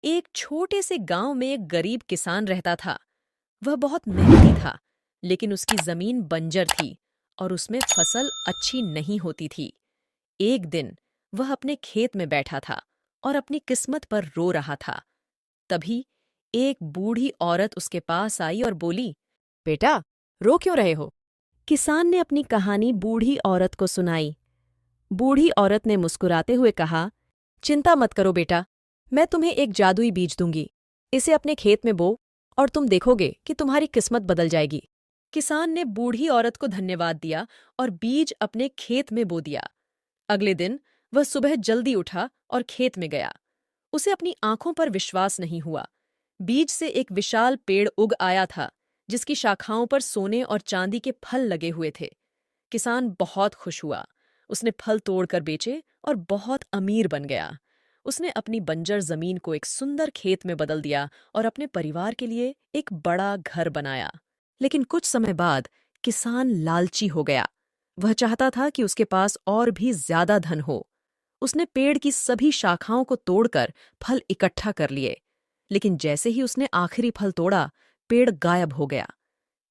एक छोटे से गांव में एक गरीब किसान रहता था। वह बहुत मेहनती था, लेकिन उसकी जमीन बंजर थी और उसमें फसल अच्छी नहीं होती थी। एक दिन वह अपने खेत में बैठा था और अपनी किस्मत पर रो रहा था। तभी एक बूढ़ी औरत उसके पास आई और बोली, बेटा, रो क्यों रहे हो? किसान ने अपनी कहानी बूढ़ी औरत को सुनाई। बूढ़ी औरत ने मुस्कुराते हुए कहा, चिंता मत करो बेटा, मैं तुम्हें एक जादुई बीज दूंगी। इसे अपने खेत में बो और तुम देखोगे कि तुम्हारी किस्मत बदल जाएगी। किसान ने बूढ़ी औरत को धन्यवाद दिया और बीज अपने खेत में बो दिया। अगले दिन वह सुबह जल्दी उठा और खेत में गया। उसे अपनी आंखों पर विश्वास नहीं हुआ। बीज से एक विशाल पेड़ उग आया था, जिसकी शाखाओं पर सोने और चांदी के फल लगे हुए थे। किसान बहुत खुश हुआ। उसने फल तोड़कर बेचे और बहुत अमीर बन गया। उसने अपनी बंजर जमीन को एक सुंदर खेत में बदल दिया और अपने परिवार के लिए एक बड़ा घर बनाया। लेकिन कुछ समय बाद किसान लालची हो गया। वह चाहता था कि उसके पास और भी ज्यादा धन हो। उसने पेड़ की सभी शाखाओं को तोड़कर फल इकट्ठा कर लिए। लेकिन जैसे ही उसने आखिरी फल तोड़ा, पेड़ गायब हो गया।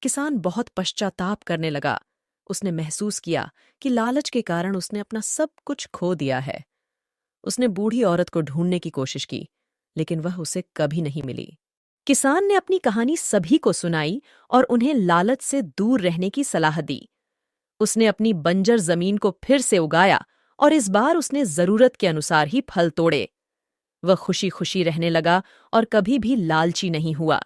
किसान बहुत पश्चाताप करने लगा। उसने महसूस किया कि लालच के कारण उसने अपना सब कुछ खो दिया है। उसने बूढ़ी औरत को ढूंढने की कोशिश की, लेकिन वह उसे कभी नहीं मिली। किसान ने अपनी कहानी सभी को सुनाई और उन्हें लालच से दूर रहने की सलाह दी। उसने अपनी बंजर जमीन को फिर से उगाया और इस बार उसने जरूरत के अनुसार ही फल तोड़े। वह खुशी खुशी रहने लगा और कभी भी लालची नहीं हुआ।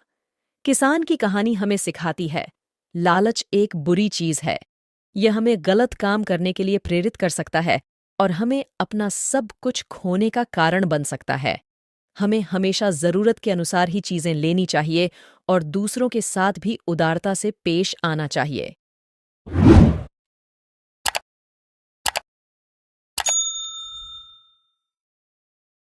किसान की कहानी हमें सिखाती है, लालच एक बुरी चीज है। यह हमें गलत काम करने के लिए प्रेरित कर सकता है और हमें अपना सब कुछ खोने का कारण बन सकता है। हमें हमेशा जरूरत के अनुसार ही चीजें लेनी चाहिए और दूसरों के साथ भी उदारता से पेश आना चाहिए।